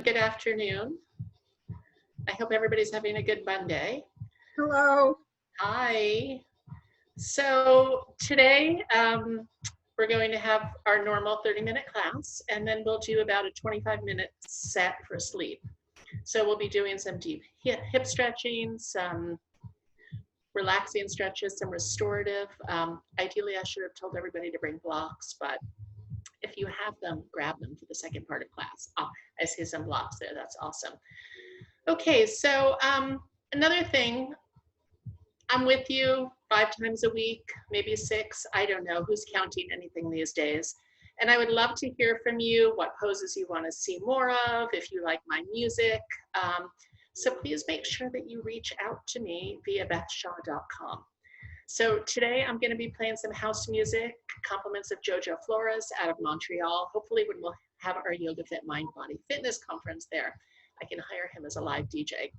Good afternoon. I hope everybody's having a good Monday. Hello. Hi. So today we're going to have our normal 30-minute class, and then we'll do about a 25-minute set for sleep. So we'll be doing some deep hip stretching, some relaxing stretches, some restorative. Ideally, I should have told everybody to bring blocks, but if you have them, grab them for the second part of class. Oh, I see some blocks there. That's awesome. Okay, so another thing, I'm with you 5 times a week, maybe 6. I don't know who's counting anything these days. And I would love to hear from you what poses you want to see more of, if you like my music. So please make sure that you reach out to me via bethshaw.com. So today I'm going to be playing some house music, compliments of Jojo Flores out of Montreal. Hopefully when we'll have our YogaFit Mind Body Fitness conference there, I can hire him as a live DJ.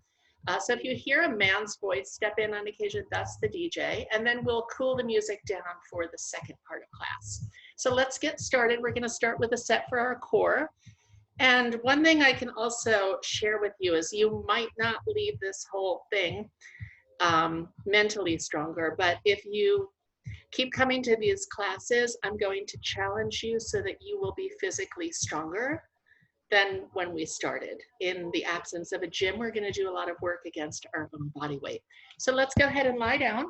So if you hear a man's voice step in on occasion, that's the DJ. And then we'll cool the music down for the second part of class. So let's get started. We're going to start with a set for our core. And one thing I can also share with you is you might not leave this whole thing mentally stronger, but if you keep coming to these classes, I'm going to challenge you so that you will be physically stronger than when we started. In the absence of a gym, we're going to do a lot of work against our own body weight. So let's go ahead and lie down.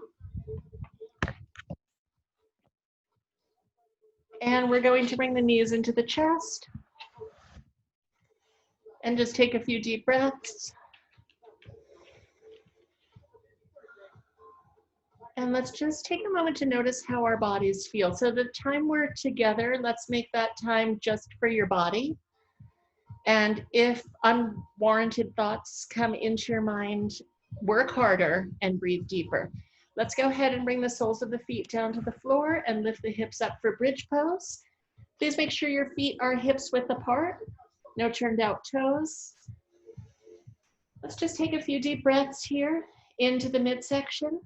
And we're going to bring the knees into the chest. And just take a few deep breaths. And let's just take a moment to notice how our bodies feel. So the time we're together, let's make that time just for your body. And if unwarranted thoughts come into your mind, work harder and breathe deeper. Let's go ahead and bring the soles of the feet down to the floor and lift the hips up for bridge pose. Please make sure your feet are hips width apart, no turned out toes. Let's just take a few deep breaths here into the midsection.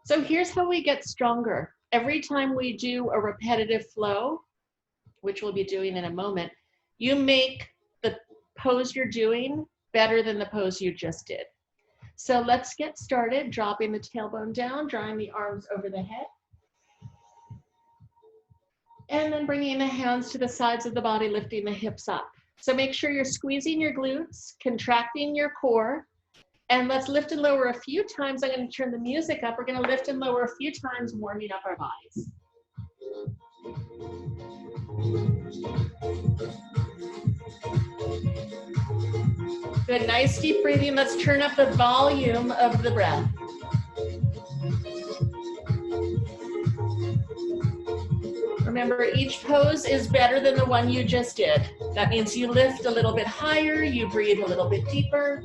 So here's how we get stronger. Every time we do a repetitive flow, which we'll be doing in a moment, you make the pose you're doing better than the pose you just did. So let's get started, dropping the tailbone down, drawing the arms over the head. And then bringing the hands to the sides of the body, lifting the hips up. So make sure you're squeezing your glutes, contracting your core. And let's lift and lower a few times. I'm going to turn the music up. We're going to lift and lower a few times, warming up our bodies. Good, nice deep breathing. Let's turn up the volume of the breath. Remember, each pose is better than the one you just did. That means you lift a little bit higher, you breathe a little bit deeper.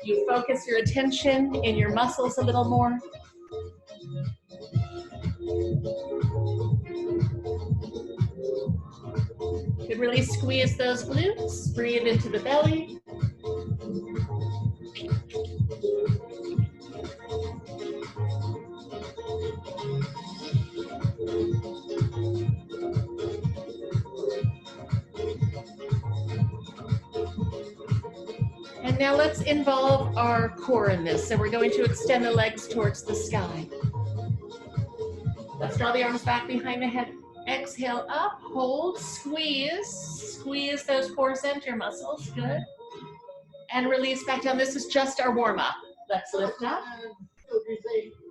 You focus your attention in your muscles a little more. You could really squeeze those glutes, breathe into the belly. And now let's involve our core in this. So we're going to extend the legs towards the sky. Let's draw the arms back behind the head. Exhale up, hold, squeeze. Squeeze those core center muscles, good. And release back down. This is just our warm up. Let's lift up.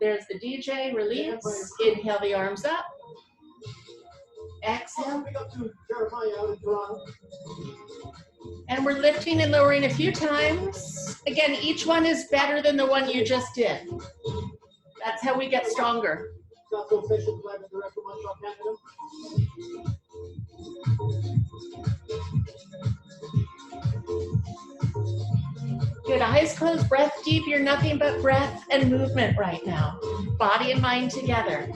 There's the DJ, release. Inhale the arms up. Exhale. And we're lifting and lowering a few times. Again, each one is better than the one you just did. That's how we get stronger. Good, eyes closed, breath deep. You're nothing but breath and movement right now. Body and mind together.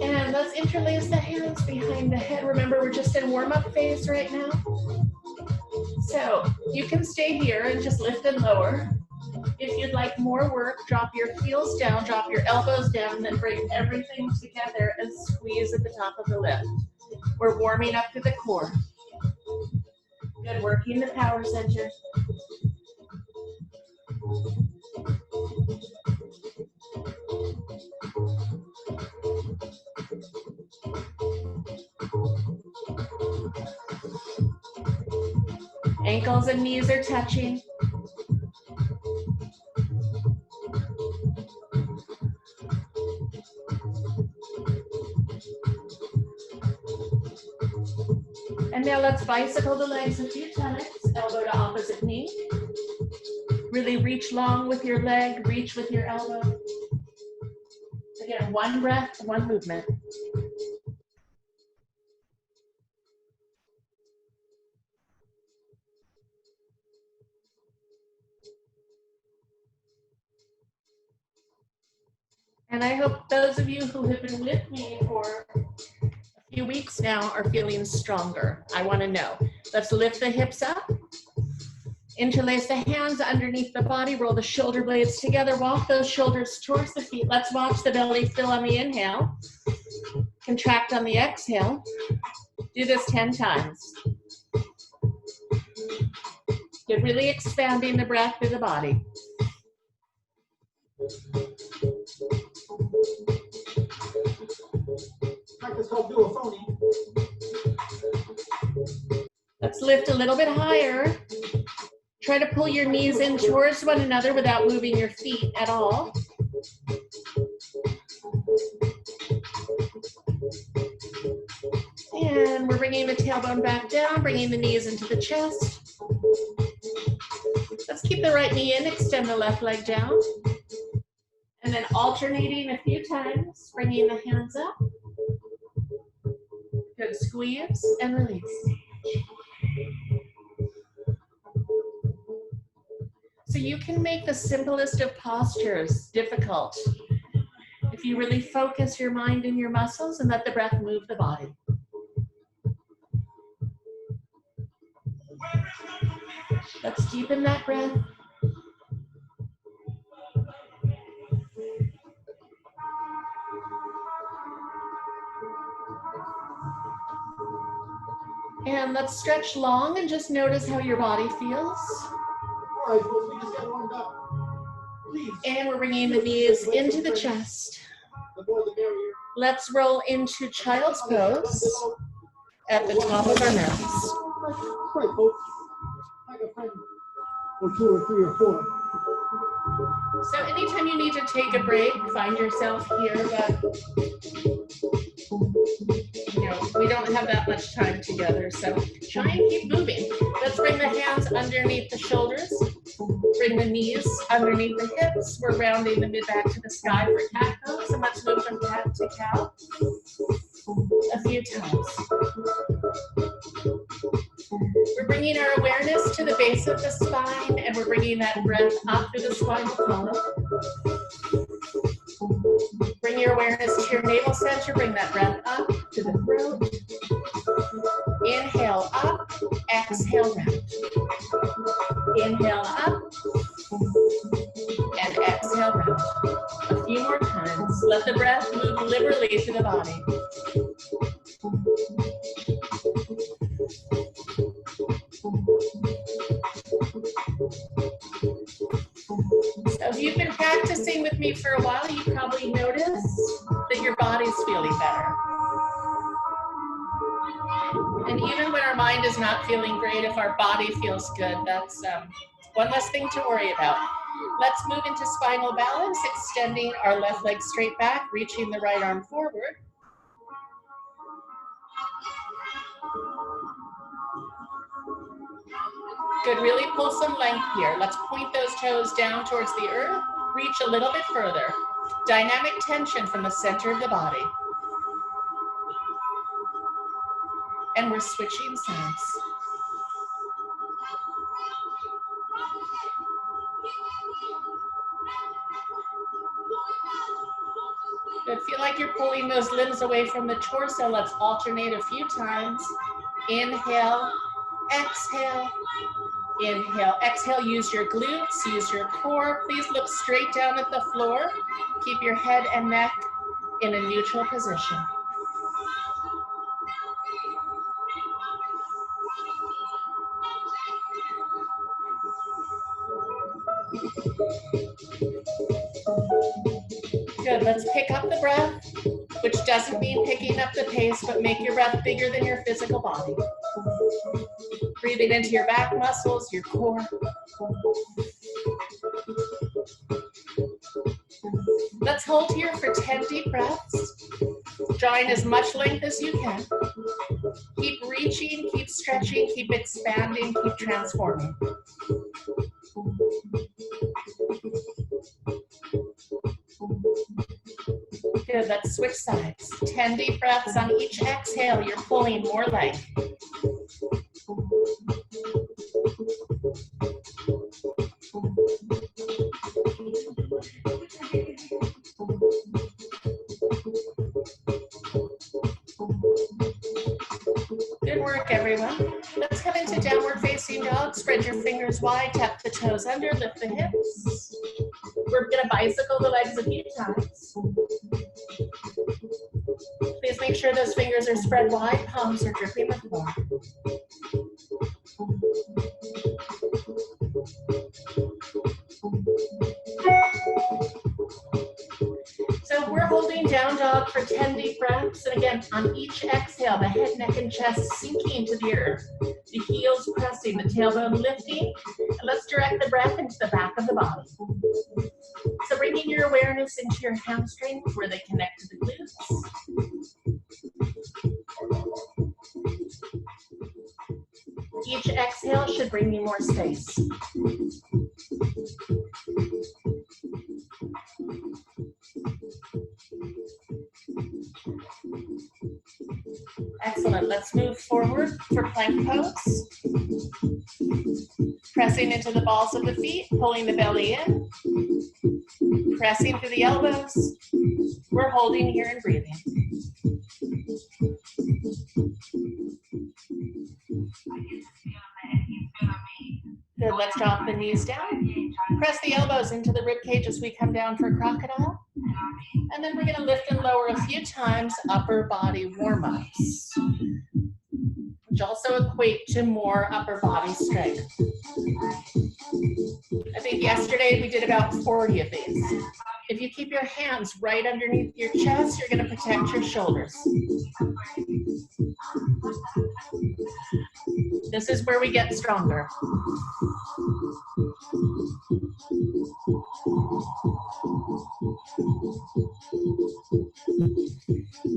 And let's interlace the hands behind the head. Remember, we're just in warm-up phase right now. So you can stay here and just lift and lower. If you'd like more work, drop your heels down, drop your elbows down, and then bring everything together and squeeze at the top of the lift. We're warming up to the core. Good, working the power center. Ankles and knees are touching. And now let's bicycle the legs a few times, elbow to opposite knee. Really reach long with your leg, reach with your elbow. Again, one breath, one movement. And I hope those of you who have been with me for a few weeks now are feeling stronger. I want to know. Let's lift the hips up. Interlace the hands underneath the body. Roll the shoulder blades together. Walk those shoulders towards the feet. Let's watch the belly fill on the inhale. Contract on the exhale. Do this 10 times. You're really expanding the breath through the body. Let's lift a little bit higher. Try to pull your knees in towards one another without moving your feet at all. And we're bringing the tailbone back down, bringing the knees into the chest. Let's keep the right knee in, extend the left leg down. And then alternating a few times, bringing the hands up. Good, squeeze and release. So you can make the simplest of postures difficult if you really focus your mind and your muscles and let the breath move the body. Let's deepen that breath. And let's stretch long and just notice how your body feels. All right, folks, we just got warmed up. Please. And we're bringing the knees into the chest. Let's roll into child's pose at the top of our mats. Right, folks. Like a friend or two or three or four. So anytime you need to take a break, find yourself here, but you know, we don't have that much time together, so try and keep moving. Let's bring the hands underneath the shoulders. Bring the knees underneath the hips. We're rounding the mid back to the sky for cat pose, and let's move from cat to cow a few times. We're bringing our awareness to the base of the spine, and we're bringing that breath up through the spinal column. Bring your awareness to your navel center. Bring that breath up to the throat. Inhale up, exhale round. Inhale up, and exhale round. A few more times. Let the breath move liberally through the body. So if you've been practicing with me for a while, you probably noticed that your body's feeling better. And even when our mind is not feeling great, if our body feels good, that's one less thing to worry about. Let's move into spinal balance, extending our left leg straight back, reaching the right arm forward. Good, really pull some length here. Let's point those toes down towards the earth, reach a little bit further. Dynamic tension from the center of the body. And we're switching sides. Good, feel like you're pulling those limbs away from the torso. Let's alternate a few times. Inhale, exhale. Inhale, exhale, use your glutes, use your core. Please look straight down at the floor. Keep your head and neck in a neutral position. Good, let's pick up the breath, which doesn't mean picking up the pace, but make your breath bigger than your physical body. Breathing into your back muscles, your core. Let's hold here for 10 deep breaths, drawing as much length as you can. Keep reaching, keep stretching, keep expanding, keep transforming. Good, let's switch sides. 10 deep breaths on each exhale. You're pulling more leg. Good work, everyone. Let's come into downward facing dog. Spread your fingers wide, tap the toes under, lift the hips. We're gonna bicycle the legs a few times. Please make sure those fingers are spread wide, palms are gripping the floor. So we're holding down dog for 10 deep breaths. And again, on each exhale, the head, neck, and chest sinking to the earth. The heels pressing, the tailbone lifting. And let's direct the breath into the back of the body. So bringing your awareness into your hamstrings where they connect to the glutes. Each exhale should bring you more space. Excellent. Let's move forward for plank pose. Pressing into the balls of the feet, pulling the belly in. Pressing through the elbows. We're holding here and breathing. Good, let's drop the knees down. Press the elbows into the rib cage as we come down for crocodile. And then we're gonna lift and lower a few times, upper body warm-ups, which also equate to more upper body strength. I think yesterday we did about 40 of these. If you keep your hands right underneath your chest, you're gonna protect your shoulders. This is where we get stronger.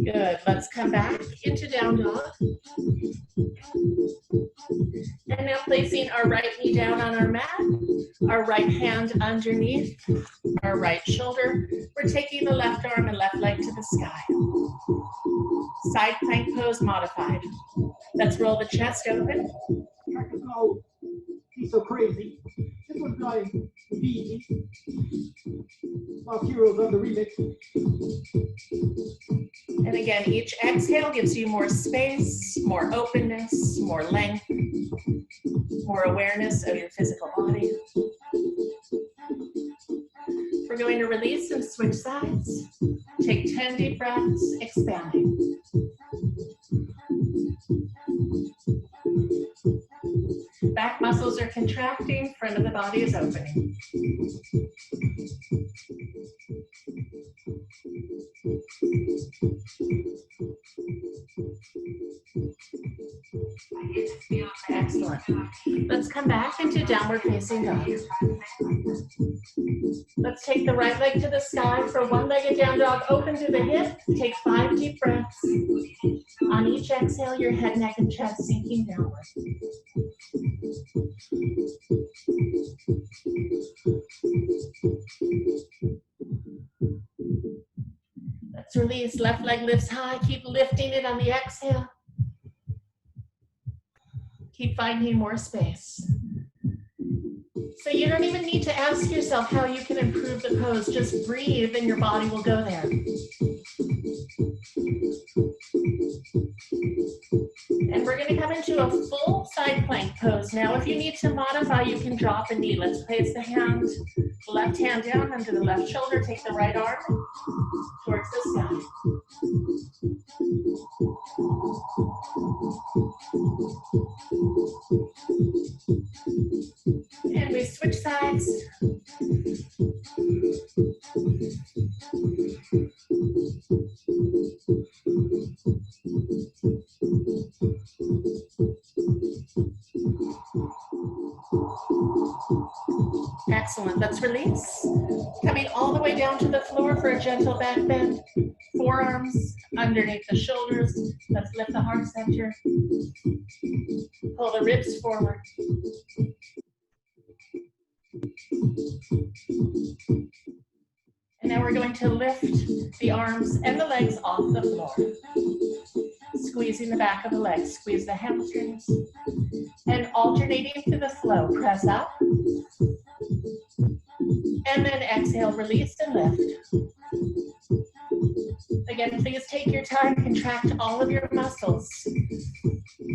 Good, let's come back into down dog. And now placing our right knee down on our mat, our right hand underneath our right shoulder. We're taking the left arm and left leg to the sky. Side plank pose modified. Let's roll the chest open. He's so crazy. This was like the Lost Heroes on the remix. And again, each exhale gives you more space, more openness, more length, more awareness of your physical body. We're going to release and switch sides. Take 10 deep breaths, expanding. Back muscles are contracting, front of the body is opening. Excellent. Let's come back into downward facing dog. Let's take the right leg to the sky for one-legged down dog. Open through the hip. Take 5 deep breaths. On each exhale, your head, neck, and chest sinking downward. Let's release. Left leg lifts high. Keep lifting it on the exhale. Keep finding more space. So you don't even need to ask yourself how you can improve the pose. Just breathe and your body will go there. And we're going to come into a full side plank pose. Now, if you need to modify, you can drop a knee. Let's place the hand, left hand down under the left shoulder. Take the right arm towards the sky. And we switch sides. Excellent. Let's release. Coming all the way down to the floor for a gentle back bend. Forearms underneath the shoulders. Let's lift the heart center. Pull the ribs forward. And now we're going to lift the arms and the legs off the floor. Squeezing the back of the legs. Squeeze the hamstrings. And alternating through the flow. Press up. And then exhale, release and lift. Again, please take your time, contract all of your muscles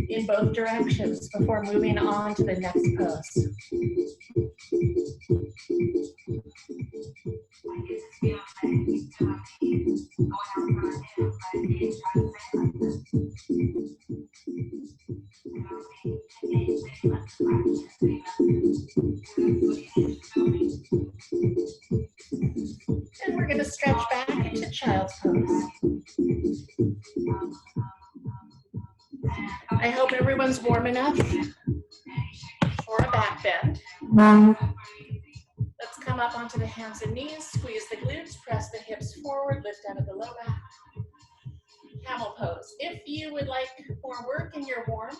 in both directions before moving on to the next pose. And we're going to stretch back into child's pose. I hope everyone's warm enough for a back bend. Let's come up onto the hands and knees, squeeze the glutes, press the hips forward, lift out of the low back. Camel pose. If you would like more work and you're warm,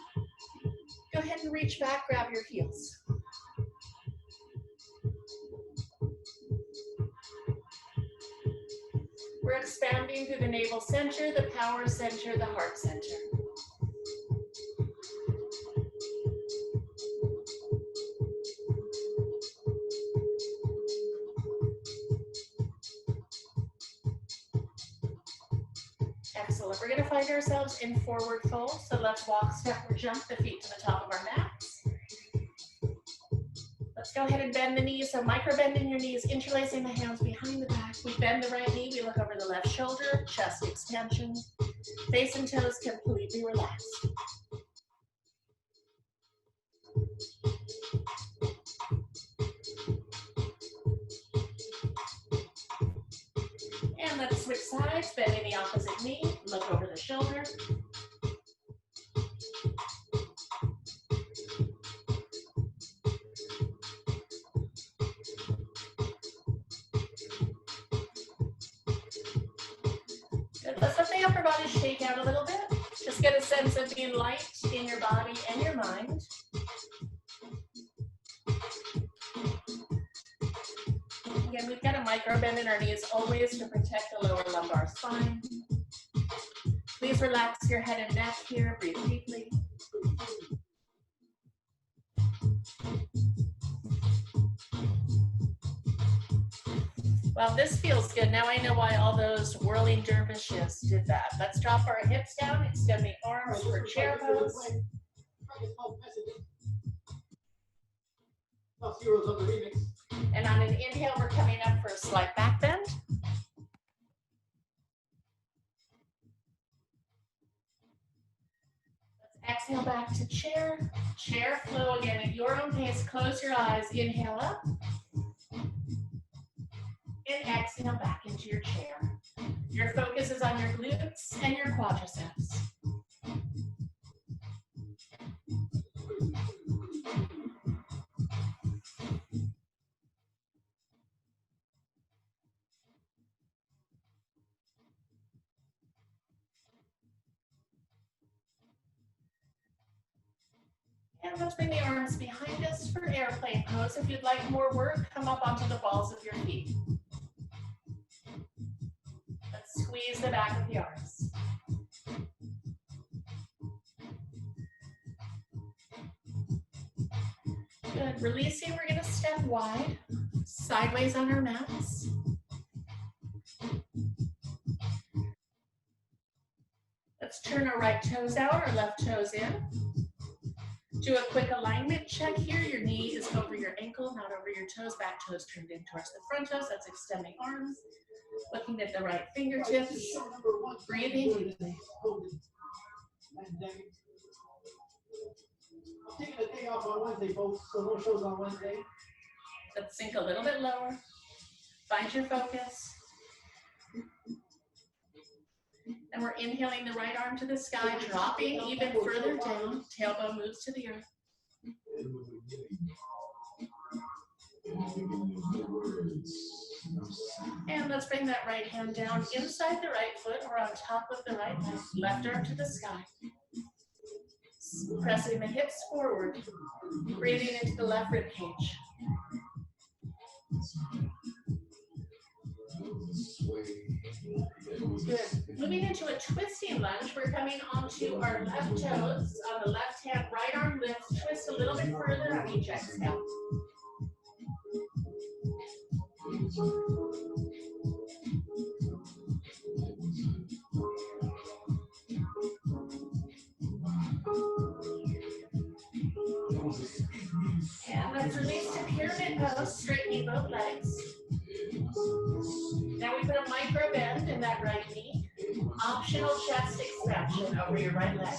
go ahead and reach back, grab your heels. We're expanding through the navel center, the power center, the heart center. Excellent. We're going to find ourselves in forward fold. So let's walk, step, or jump the feet to the top of our mats. Let's go ahead and bend the knees. So micro bending your knees, interlacing the hands behind the back. We bend the right knee. We look over the left shoulder, chest expansion. Face and toes completely relaxed. And let's switch sides, bending the opposite knee, look over the shoulder. Good. Let's let the upper body shake out a little bit. Just get a sense of being light in your body and your mind. Again, we've got a micro bend in our knees always to protect the lower lumbar spine. Please relax your head and neck here. Breathe deeply. Well, this feels good. Now I know why all those whirling dervishes did that. Let's drop our hips down, extend the arms for chair pose. And on an inhale, we're coming up for a slight back bend. Let's exhale back to chair. Chair flow again at your own pace. Close your eyes. Inhale up. And exhale back into your chair. Your focus is on your glutes and your quadriceps. And let's bring the arms behind us for airplane pose. If you'd like more work, come up onto the balls of your feet. Let's squeeze the back of the arms. Good. Releasing, we're going to step wide, sideways on our mats. Let's turn our right toes out, our left toes in. Do a quick alignment check here. Your knee is over your ankle, not over your toes. Back toes turned in towards the front toes. That's extending arms. Looking at the right fingertips. Breathing deeply. I'm taking a day off on Wednesday, folks, so no shows on Wednesday. Let's sink a little bit lower. Find your focus. And we're inhaling the right arm to the sky, dropping even further down. Tailbone moves to the earth. And let's bring that right hand down inside the right foot or on top of the right leg. Left arm to the sky. Pressing the hips forward. Breathing into the left rib cage. Good. Moving into a twisting lunge, we're coming onto our left toes. On the left hand, right arm lifts. Twist a little bit further on each exhale. And let's release to pyramid pose, straightening both legs. Now we put a micro bend in that right knee. Optional chest expansion over your right leg.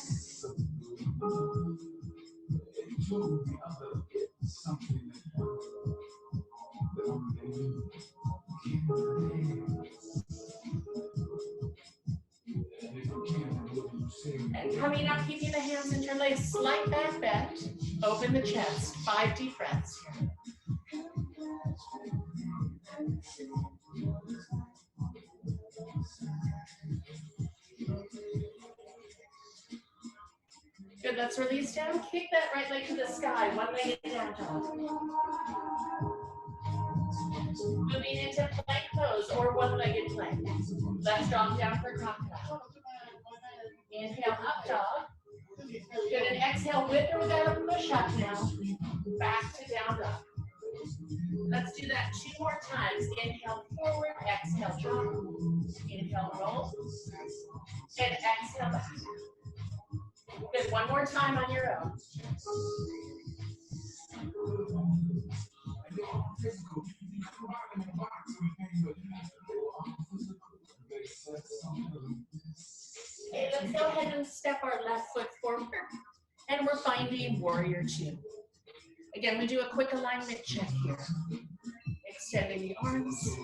And coming up, keeping the hands interlaced, slight back bend. Open the chest. 5 deep breaths here. Good, let's release down. Kick that right leg to the sky. One-legged down dog. Moving into plank pose or one-legged plank. Let's drop down for crocodile. Inhale, up dog. Good, and exhale with or without a push-up now. Back to down dog. Let's do that 2 more times. Inhale forward, exhale drop. Inhale roll. And exhale back. Good, 1 more time on your own. Okay, let's go ahead and step our left foot forward. And we're finding warrior 2. Again, we do a quick alignment check here. Extending the arms.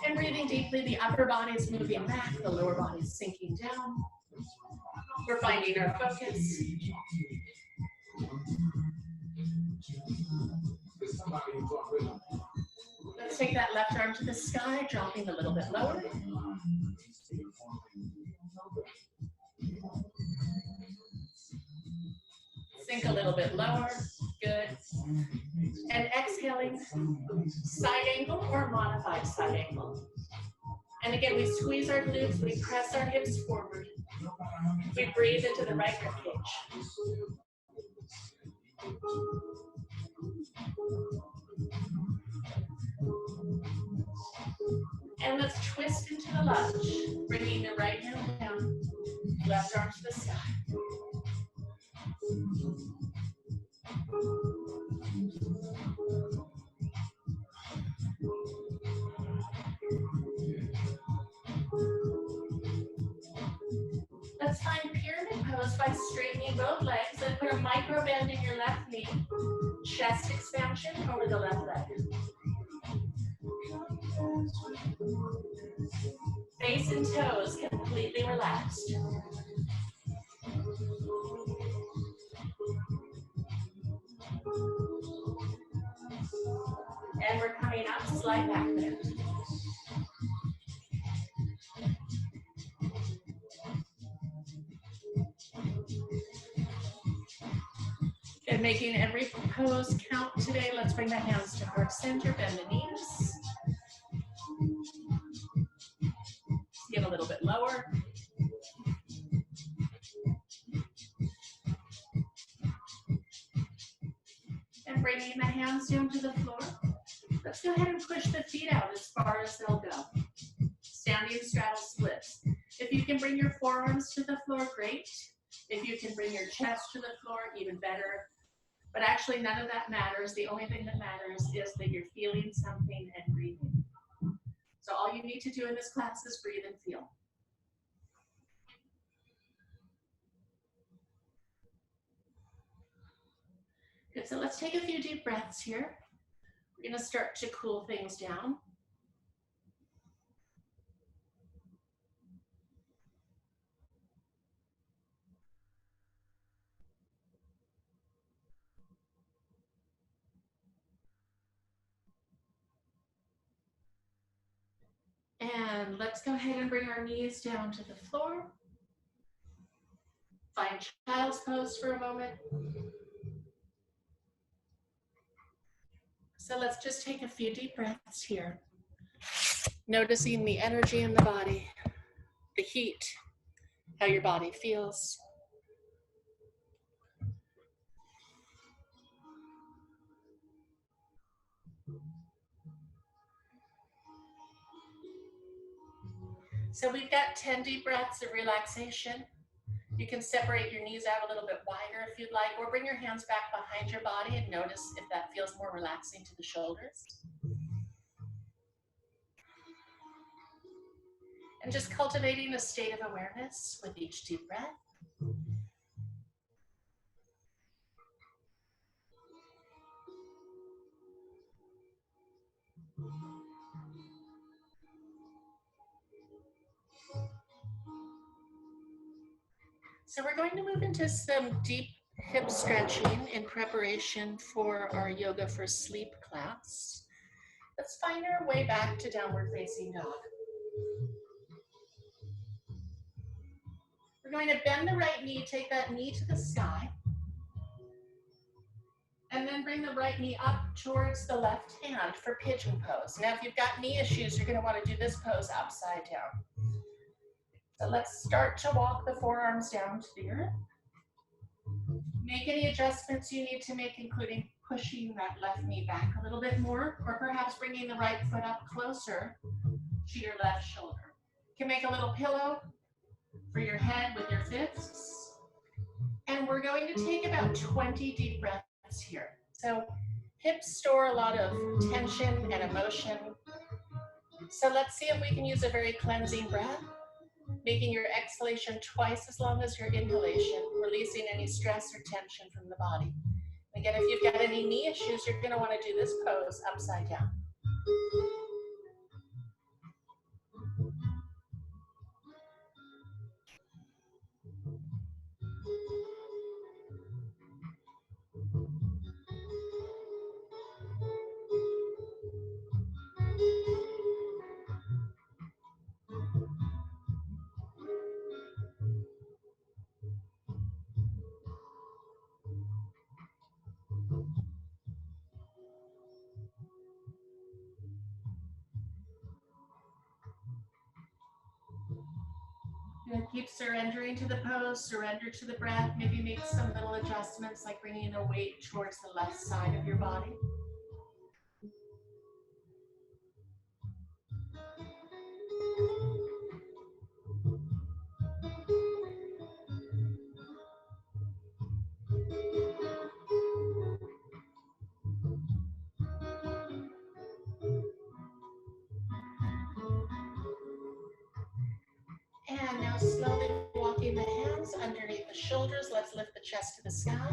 And breathing deeply, the upper body is moving back, the lower body is sinking down. We're finding our focus. Let's take that left arm to the sky, dropping a little bit lower. Sink a little bit lower. Good. And exhaling, side angle or modified side angle. And again, we squeeze our glutes, we press our hips forward. We breathe into the right rib cage. And let's twist into the lunge, bringing the right hand down, left arm to the sky. Let's find pyramid pose by straightening both legs and put a micro bend in your left knee. Chest expansion over the left leg. Face and toes completely relaxed. And we're coming up, slight back bend. And making every pose count today. Let's bring the hands to heart center, bend the knees. Get a little bit lower. and bringing the hands down to the floor. Let's go ahead and push the feet out as far as they'll go. Standing straddle splits. If you can bring your forearms to the floor, great. If you can bring your chest to the floor, even better. But actually, none of that matters. The only thing that matters is that you're feeling something and breathing. So all you need to do in this class is breathe and feel. Good, so let's take a few deep breaths here. We're gonna start to cool things down. And let's go ahead and bring our knees down to the floor. Find child's pose for a moment. So let's just take a few deep breaths here. Noticing the energy in the body, the heat, how your body feels. So we've got 10 deep breaths of relaxation. You can separate your knees out a little bit wider if you'd like, or bring your hands back behind your body and notice if that feels more relaxing to the shoulders. And just cultivating a state of awareness with each deep breath. So we're going to move into some deep hip stretching in preparation for our Yoga for Sleep class. Let's find our way back to downward facing dog. We're going to bend the right knee, take that knee to the sky, and then bring the right knee up towards the left hand for pigeon pose. Now, if you've got knee issues, you're going to want to do this pose upside down. So let's start to walk the forearms down to the earth. Make any adjustments you need to make, including pushing that left knee back a little bit more, or perhaps bringing the right foot up closer to your left shoulder. You can make a little pillow for your head with your fists. And we're going to take about 20 deep breaths here. So hips store a lot of tension and emotion. So let's see if we can use a very cleansing breath, making your exhalation twice as long as your inhalation, releasing any stress or tension from the body. Again, if you've got any knee issues, you're going to want to do this pose upside down. Keep surrendering to the pose, surrender to the breath, maybe make some little adjustments like bringing a weight towards the left side of your body. And now slowly walking the hands underneath the shoulders. Let's lift the chest to the sky.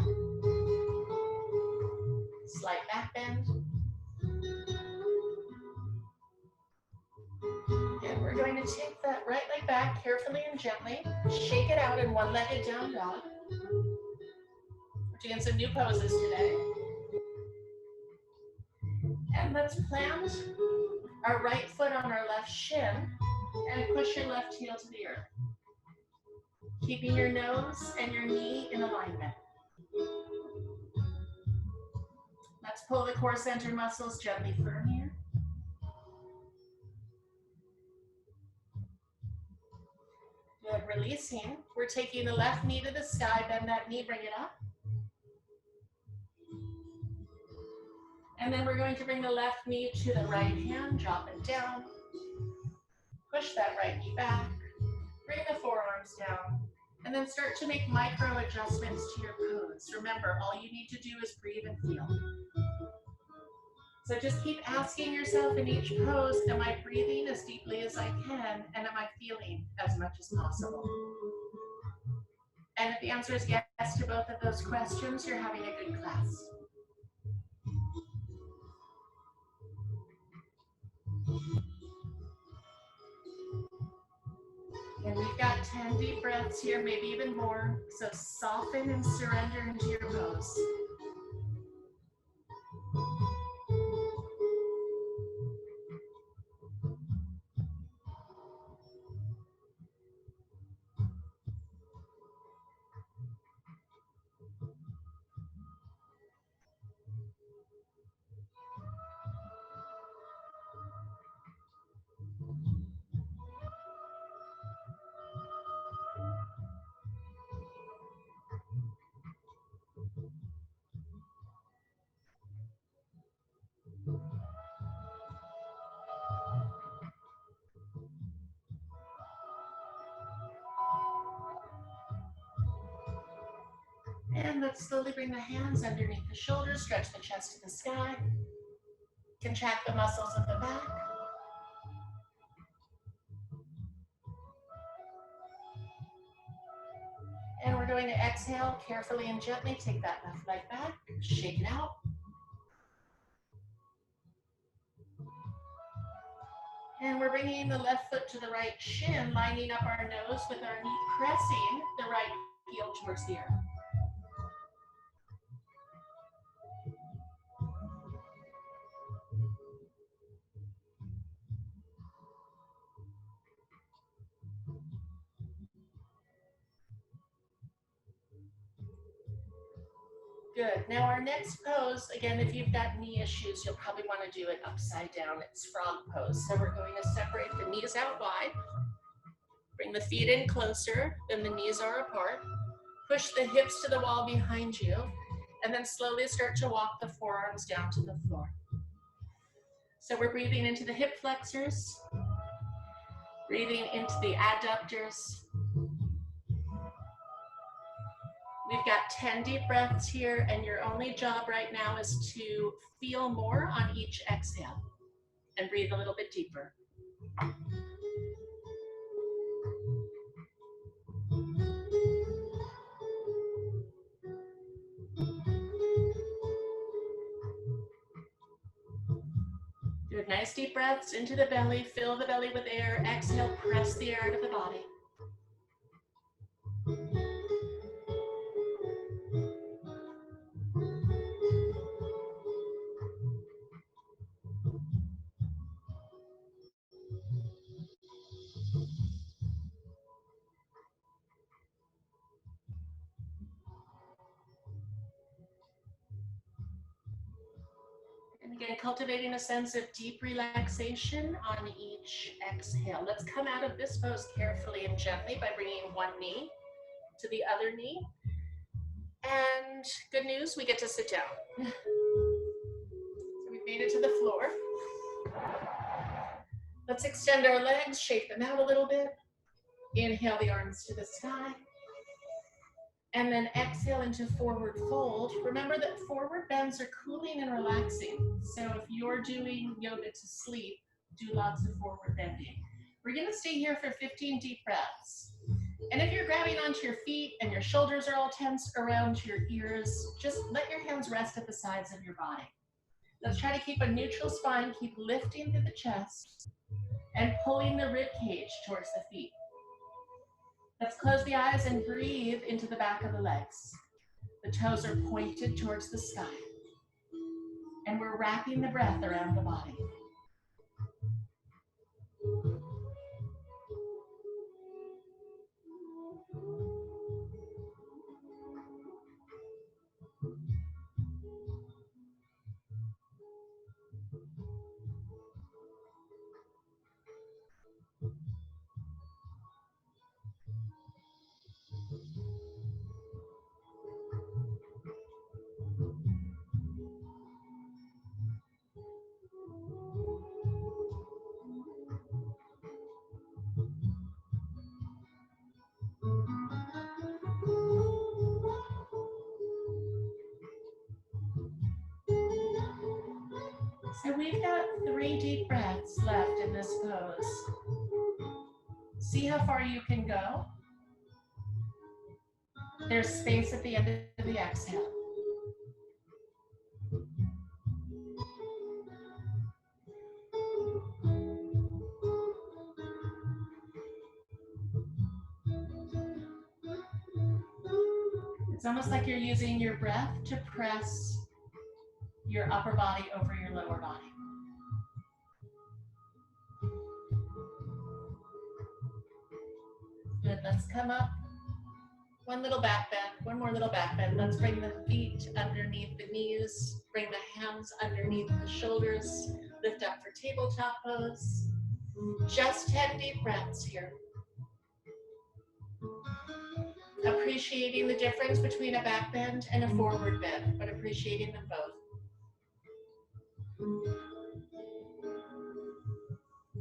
Slight back bend. And we're going to take that right leg back carefully and gently. Shake it out in one-legged down dog. We're doing some new poses today. And let's plant our right foot on our left shin and push your left heel to the earth. Keeping your nose and your knee in alignment. Let's pull the core center muscles gently firm here. Good, releasing. We're taking the left knee to the sky, bend that knee, bring it up. And then we're going to bring the left knee to the right hand, drop it down. Push that right knee back. Bring the forearms down. And then start to make micro adjustments to your pose. Remember, all you need to do is breathe and feel. So just keep asking yourself in each pose, am I breathing as deeply as I can? And am I feeling as much as possible? And if the answer is yes to both of those questions, you're having a good class. And we've got 10 deep breaths here, maybe even more. So soften and surrender into your pose. And let's slowly bring the hands underneath the shoulders, stretch the chest to the sky, contract the muscles of the back. And we're going to exhale carefully and gently, take that left leg back, shake it out. And we're bringing the left foot to the right shin, lining up our nose with our knee, pressing the right heel towards the earth. Good. Now our next pose, again, if you've got knee issues, you'll probably want to do it upside down. It's frog pose. So we're going to separate the knees out wide. Bring the feet in closer than the knees are apart. Push the hips to the wall behind you. And then slowly start to walk the forearms down to the floor. So we're breathing into the hip flexors. Breathing into the adductors. We've got 10 deep breaths here, and your only job right now is to feel more on each exhale and breathe a little bit deeper. Good, nice deep breaths into the belly, fill the belly with air, exhale, press the air out of the body. And again, cultivating a sense of deep relaxation on each exhale. Let's come out of this pose carefully and gently by bringing one knee to the other knee. And good news, we get to sit down. So we've made it to the floor. Let's extend our legs, shake them out a little bit. Inhale the arms to the sky. And then exhale into forward fold. Remember that forward bends are cooling and relaxing. So if you're doing yoga to sleep, do lots of forward bending. We're gonna stay here for 15 deep breaths. And if you're grabbing onto your feet and your shoulders are all tense around your ears, just let your hands rest at the sides of your body. Let's try to keep a neutral spine, keep lifting through the chest and pulling the rib cage towards the feet. Let's close the eyes and breathe into the back of the legs. The toes are pointed towards the sky. And we're wrapping the breath around the body. So we've got 3 deep breaths left in this pose. See how far you can go. There's space at the end of the exhale. It's almost like you're using your breath to press your upper body over your lower body. Good, let's come up. One little back bend, one more little back bend. Let's bring the feet underneath the knees, bring the hands underneath the shoulders, lift up for tabletop pose. Just 10 deep breaths here. Appreciating the difference between a back bend and a forward bend, but appreciating them both.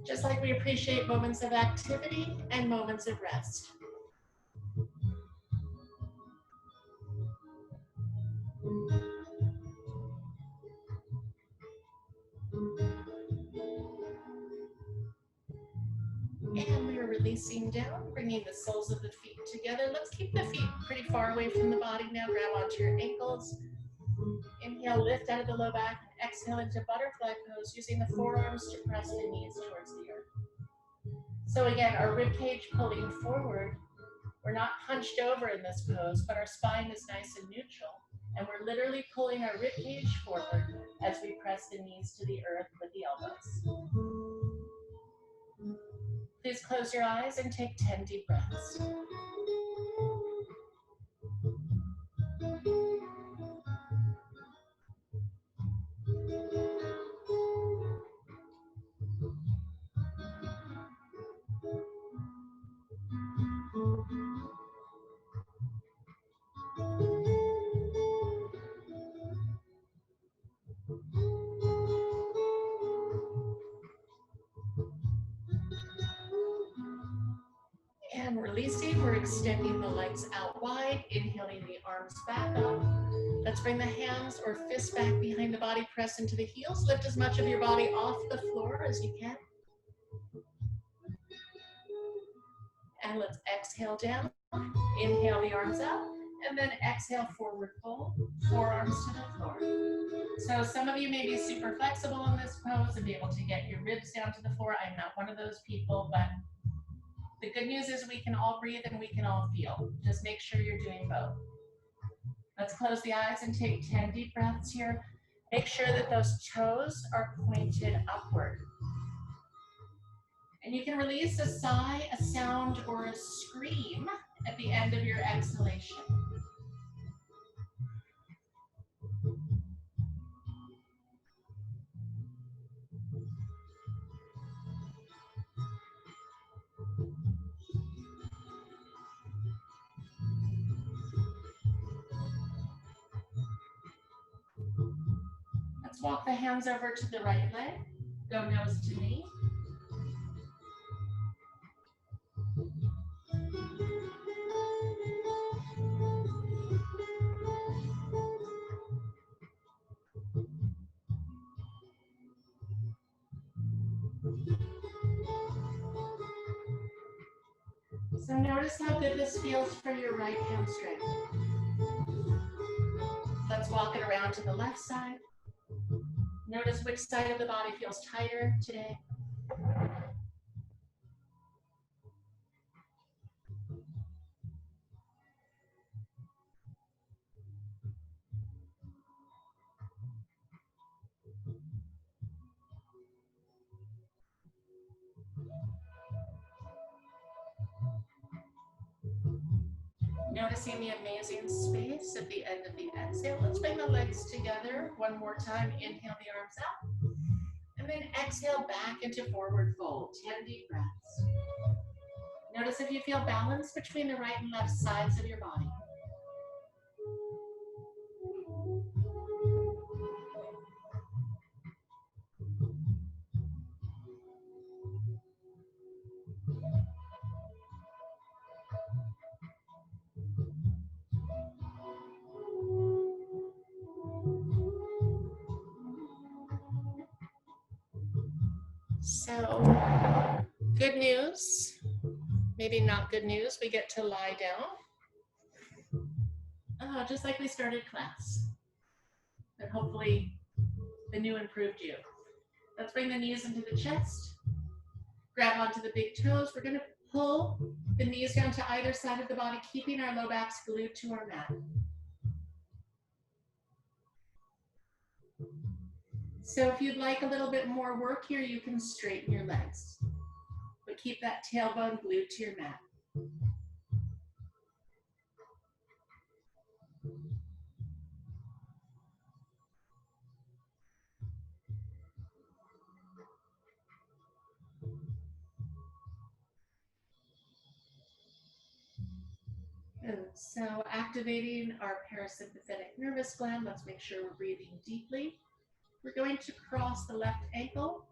Just like we appreciate moments of activity and moments of rest. And we are releasing down, bringing the soles of the feet together. Let's keep the feet pretty far away from the body now. Grab onto your ankles. Inhale, lift out of the low back, and exhale into butterfly pose, using the forearms to press the knees towards the earth. So again, our rib cage pulling forward. We're not hunched over in this pose, but our spine is nice and neutral. And we're literally pulling our rib cage forward as we press the knees to the earth with the elbows. Please close your eyes and take 10 deep breaths. And releasing, we're extending the legs out wide, inhaling the arms back up. Let's bring the hands or fists back behind the body, press into the heels. Lift as much of your body off the floor as you can. And let's exhale down. Inhale the arms up, and then exhale forward fold, forearms to the floor. So some of you may be super flexible in this pose and be able to get your ribs down to the floor. I'm not one of those people, but the good news is we can all breathe and we can all feel. Just make sure you're doing both. Let's close the eyes and take 10 deep breaths here. Make sure that those toes are pointed upward. And you can release a sigh, a sound, or a scream at the end of your exhalation. Let's walk the hands over to the right leg. Go nose to knee. So notice how good this feels for your right hamstring. Let's walk it around to the left side. Notice which side of the body feels tighter today. Noticing the amazing space at the end of the exhale. Let's bring the legs together one more time. Inhale the arms out. And then exhale back into forward fold. 10 deep breaths. Notice if you feel balance between the right and left sides of your body. So, good news, maybe not good news, we get to lie down. Oh, just like we started class. And hopefully the new improved you. Let's bring the knees into the chest. Grab onto the big toes. We're going to pull the knees down to either side of the body, keeping our low backs glued to our mat. So if you'd like a little bit more work here, you can straighten your legs, but keep that tailbone glued to your mat. Good. So activating our parasympathetic nervous gland, let's make sure we're breathing deeply. We're going to cross the left ankle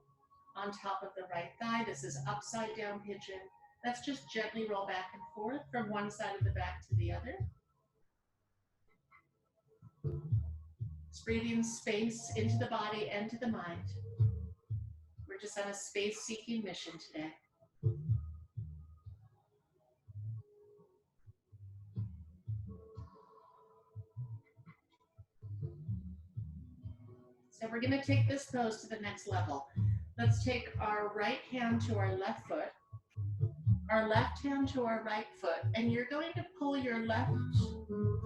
on top of the right thigh. This is upside down pigeon. Let's just gently roll back and forth from one side of the back to the other. It's breathing space into the body and to the mind. We're just on a space-seeking mission today. So we're going to take this pose to the next level. Let's take our right hand to our left foot, our left hand to our right foot, and you're going to pull your left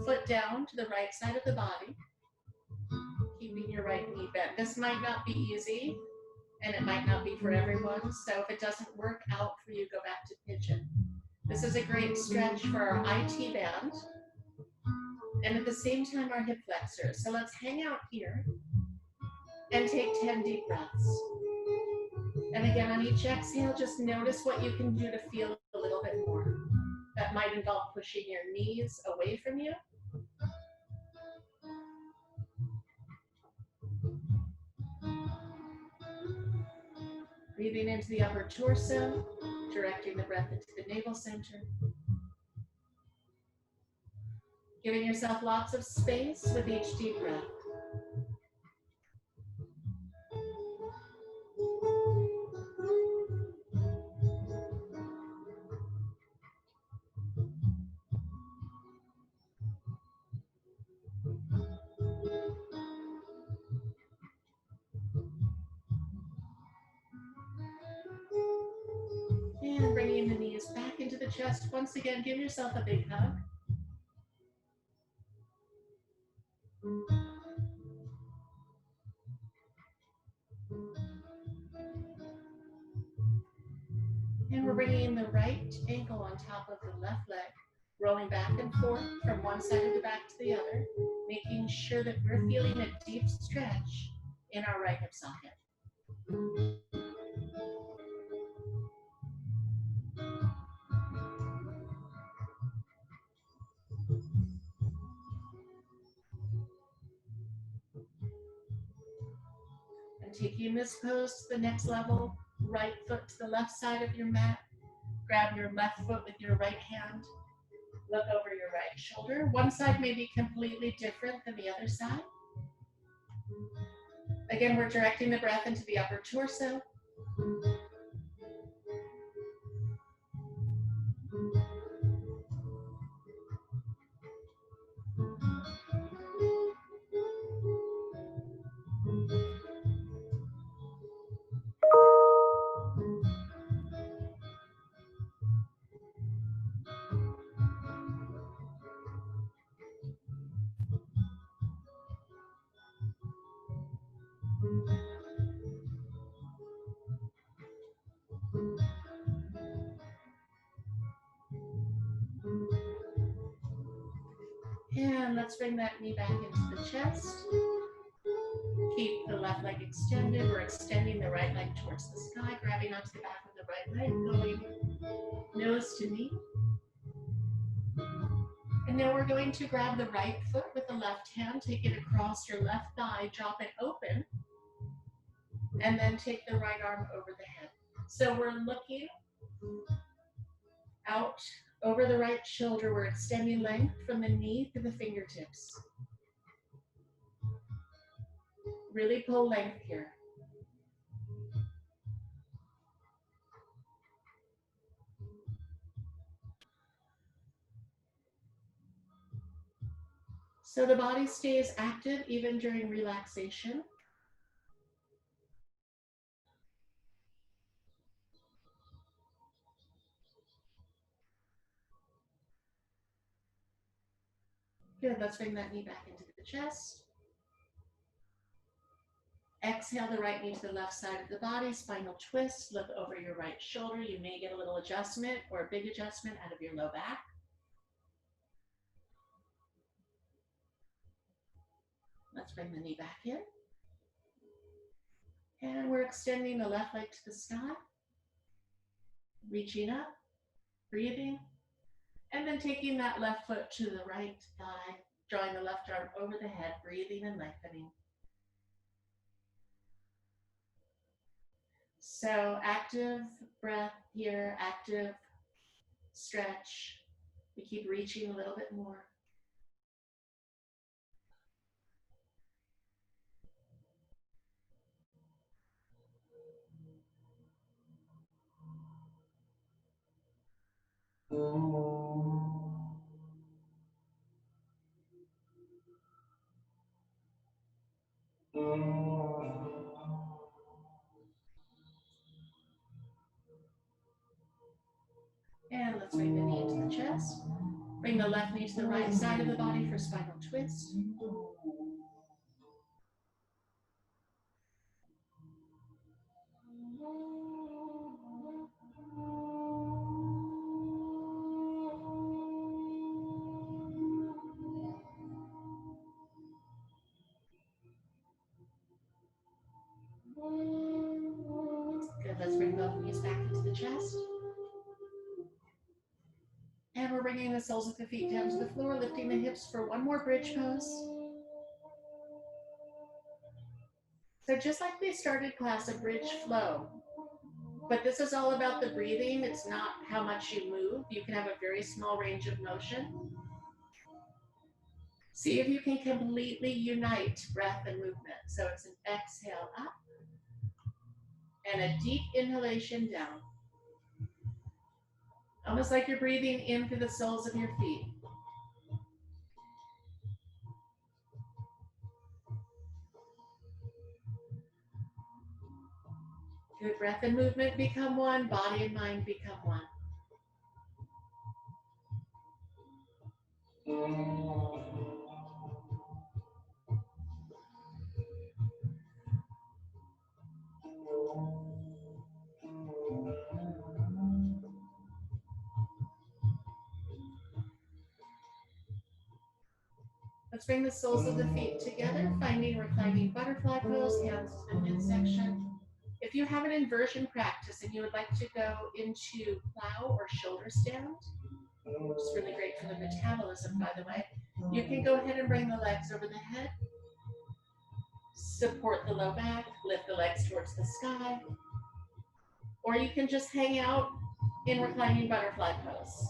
foot down to the right side of the body, keeping your right knee bent. This might not be easy, and it might not be for everyone, so if it doesn't work out for you, go back to pigeon. This is a great stretch for our IT band, and at the same time, our hip flexors. So let's hang out here and take 10 deep breaths. And again, on each exhale, just notice what you can do to feel a little bit more. That might involve pushing your knees away from you. Breathing into the upper torso, directing the breath into the navel center. Giving yourself lots of space with each deep breath. And bringing the knees back into the chest. Once again, give yourself a big hug. And we're bringing the right ankle on top of the left leg, rolling back and forth from one side of the back to the other, making sure that we're feeling a deep stretch in our right hip socket. And taking this pose to the next level, right foot to the left side of your mat, grab your left foot with your right hand, look over your right shoulder. One side may be completely different than the other side. Again, we're directing the breath into the upper torso. And let's bring that knee back into the chest. Keep the left leg extended. We're extending the right leg towards the sky, grabbing onto the back of the right leg, going nose to knee. And now we're going to grab the right foot with the left hand, take it across your left thigh, drop it open, and then take the right arm over the head. So we're looking out over the right shoulder. We're extending length from the knee to the fingertips. Really pull length here. So the body stays active even during relaxation. Good, let's bring that knee back into the chest. Exhale the right knee to the left side of the body, spinal twist, look over your right shoulder. You may get a little adjustment or a big adjustment out of your low back. Let's bring the knee back in. And we're extending the left leg to the sky, reaching up, breathing, and then taking that left foot to the right thigh, drawing the left arm over the head, breathing and lengthening. So active breath here, active stretch. We keep reaching a little bit more. And let's bring the knee into the chest. Bring the left knee to the right side of the body for spinal twist. Good, let's bring both knees back into the chest. And we're bringing the soles of the feet down to the floor, lifting the hips for one more bridge pose. So just like we started class, a bridge flow. But this is all about the breathing. It's not how much you move. You can have a very small range of motion. See if you can completely unite breath and movement. So it's an exhale up and a deep inhalation down. Almost like you're breathing in through the soles of your feet. Good, breath and movement become one, body and mind become one. Let's bring the soles of the feet together, finding reclining butterfly pose, hands to the midsection. If you have an inversion practice and you would like to go into plow or shoulder stand, which is really great for the metabolism, by the way, you can go ahead and bring the legs over the head, support the low back, lift the legs towards the sky, or you can just hang out in reclining butterfly pose.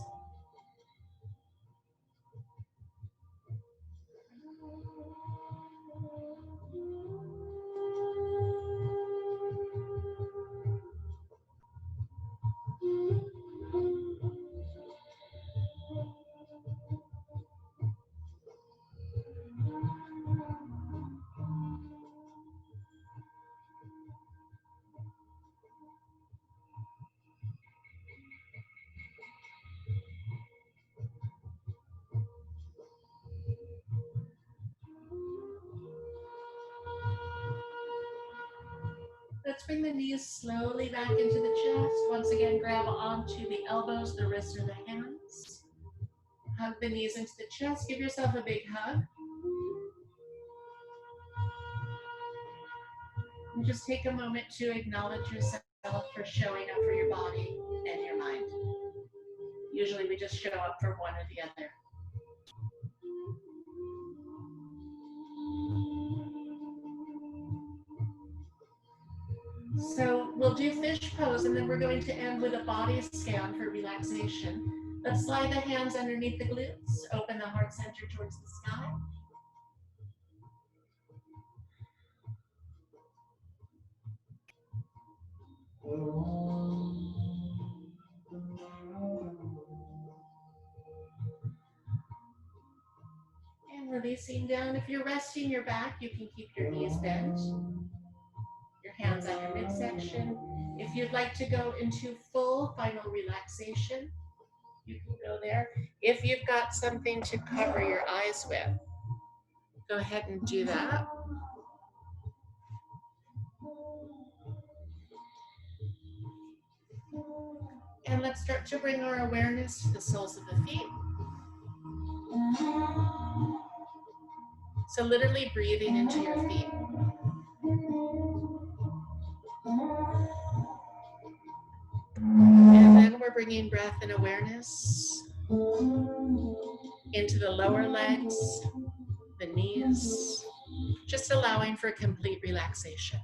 Let's bring the knees slowly back into the chest. Once again, grab onto the elbows, the wrists, or the hands. Hug the knees into the chest. Give yourself a big hug. And just take a moment to acknowledge yourself for showing up for your body and your mind. Usually we just show up for one or the other. So we'll do fish pose and then we're going to end with a body scan for relaxation. Let's slide the hands underneath the glutes, open the heart center towards the sky. And release releasing down. If you're resting your back, you can keep your knees bent, your hands at your midsection. If you'd like to go into full final relaxation, you can go there. If you've got something to cover your eyes with, go ahead and do that. And let's start to bring our awareness to the soles of the feet. So literally breathing into your feet. And then we're bringing breath and awareness into the lower legs, the knees, just allowing for complete relaxation.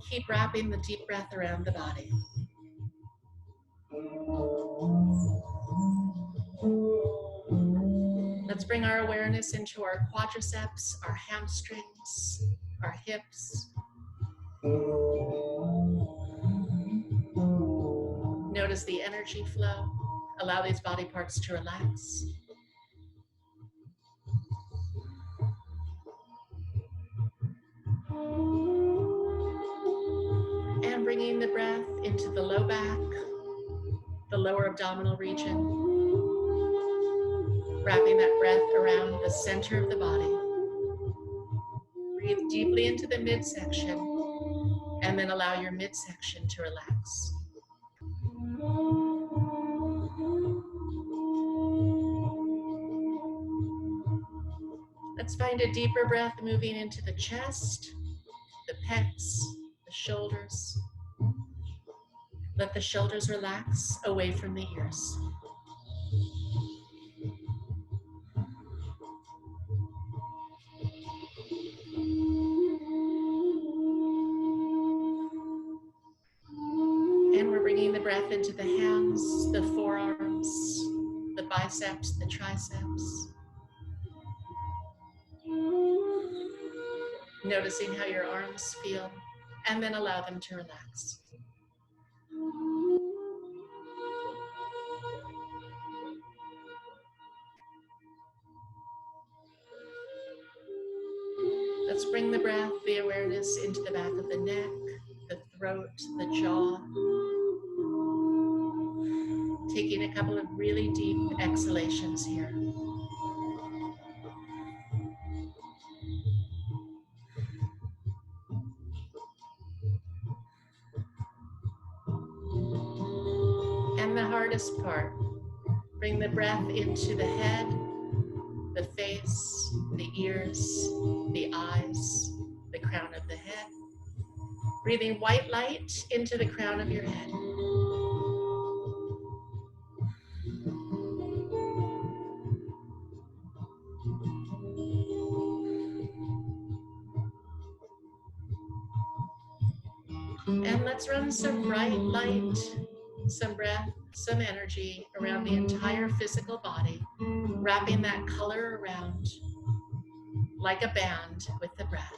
Keep wrapping the deep breath around the body. Let's bring our awareness into our quadriceps, our hamstrings, our hips. Notice the energy flow. Allow these body parts to relax. And bringing the breath into the low back, the lower abdominal region. Wrapping that breath around the center of the body. Breathe deeply into the midsection, and then allow your midsection to relax. Let's find a deeper breath moving into the chest, the pecs, the shoulders. Let the shoulders relax away from the ears. And we're bringing the breath into the hands, the forearms, the biceps, the triceps. Noticing how your arms feel, and then allow them to relax. Let's bring the breath, the awareness into the back of the neck, the throat, the jaw. Taking a couple of really deep exhalations here. And the hardest part, bring the breath into the head, the face, the ears, the eyes, the crown of the head. Breathing white light into the crown of your head. And let's run some bright light, some breath, some energy around the entire physical body, wrapping that color around like a band with the breath.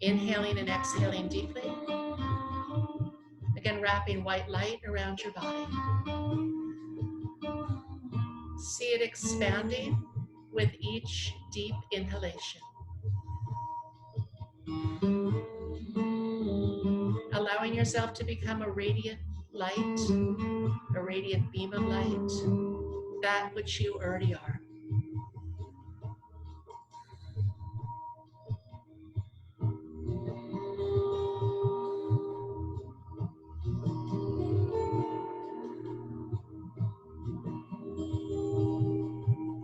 Inhaling and exhaling deeply. Again, wrapping white light around your body. See it expanding with each deep inhalation. Allowing yourself to become a radiant light, a radiant beam of light, that which you already are.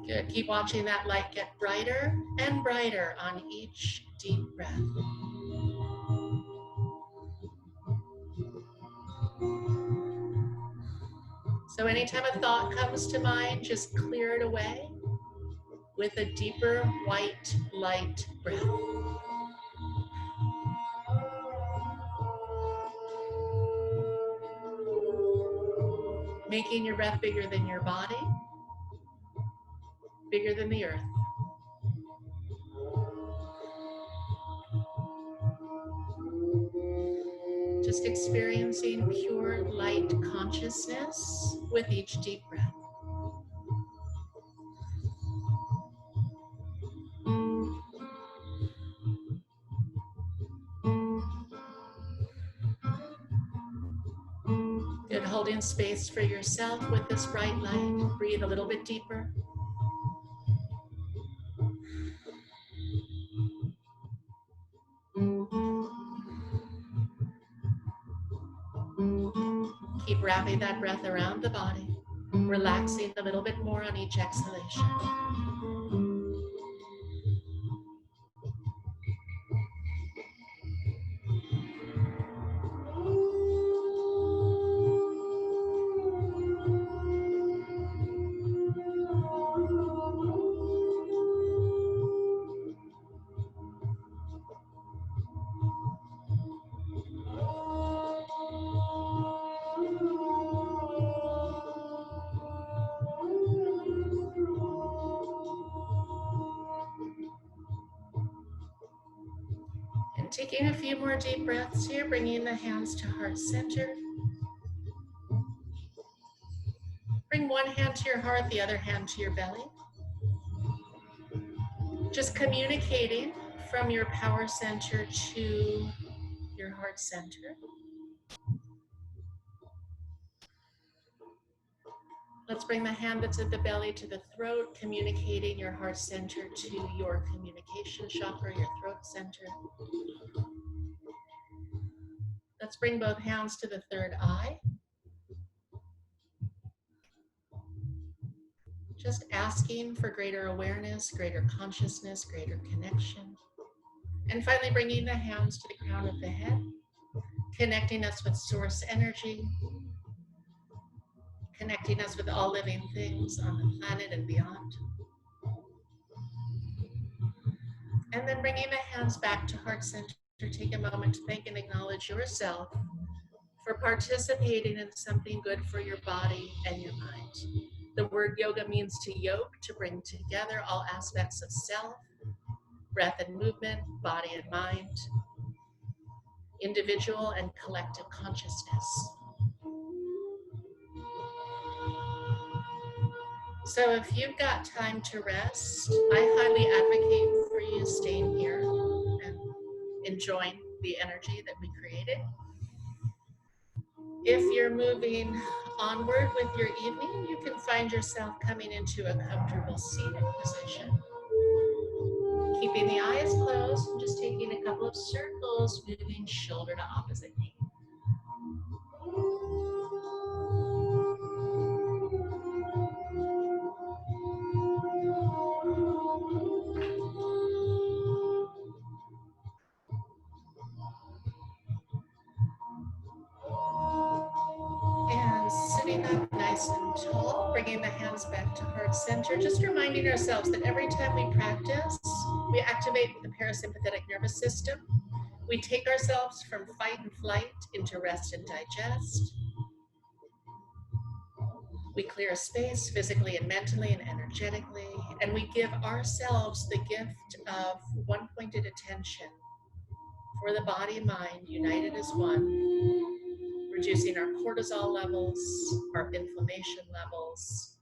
Good. Keep watching that light get brighter and brighter on each deep breath. So anytime a thought comes to mind, just clear it away with a deeper white light breath. Making your breath bigger than your body, bigger than the earth. Just experiencing pure light consciousness with each deep breath. holding space for yourself with this bright light. Breathe a little bit deeper. Keep wrapping that breath around the body, relaxing a little bit more on each exhalation. And taking a few more deep breaths here, bringing the hands to heart center. Bring one hand to your heart, the other hand to your belly. Just communicating from your power center to your heart center. Let's bring the hand that's at the belly to the throat, communicating your heart center to your communication chakra, your throat center. Let's bring both hands to the third eye. Just asking for greater awareness, greater consciousness, greater connection. And finally, bringing the hands to the crown of the head, connecting us with source energy, connecting us with all living things on the planet and beyond. And then bringing the hands back to heart center. Take a moment to thank and acknowledge yourself for participating in something good for your body and your mind. The word yoga means to yoke, to bring together all aspects of self, breath and movement, body and mind, individual and collective consciousness. So if you've got time to rest, I highly advocate for you staying here and enjoying the energy that we created. If you're moving onward with your evening, you can find yourself coming into a comfortable seated position. Keeping the eyes closed and just taking a couple of circles, moving shoulder to opposite knee. And sitting up nice and tall, bringing the hands back to heart center, just reminding ourselves that every time we practice, we activate the parasympathetic nervous system. We take ourselves from fight and flight into rest and digest. We clear space physically and mentally and energetically, and we give ourselves the gift of one-pointed attention for the body and mind united as one, reducing our cortisol levels, our inflammation levels,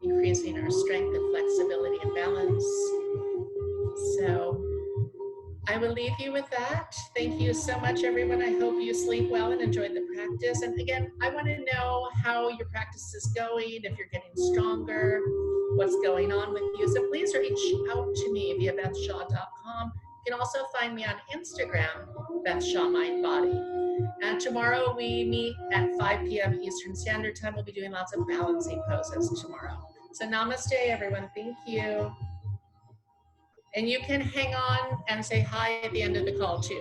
increasing our strength and flexibility and balance. So I will leave you with that. Thank you so much, everyone. I hope you sleep well and enjoyed the practice. And again, I want to know how your practice is going, if you're getting stronger, what's going on with you. So please reach out to me via bethshaw.com. You can also find me on Instagram, Beth Shaw Mind Body. And tomorrow we meet at 5 p.m. Eastern Standard Time. We'll be doing lots of balancing poses tomorrow. So namaste, everyone. Thank you. And you can hang on and say hi at the end of the call too.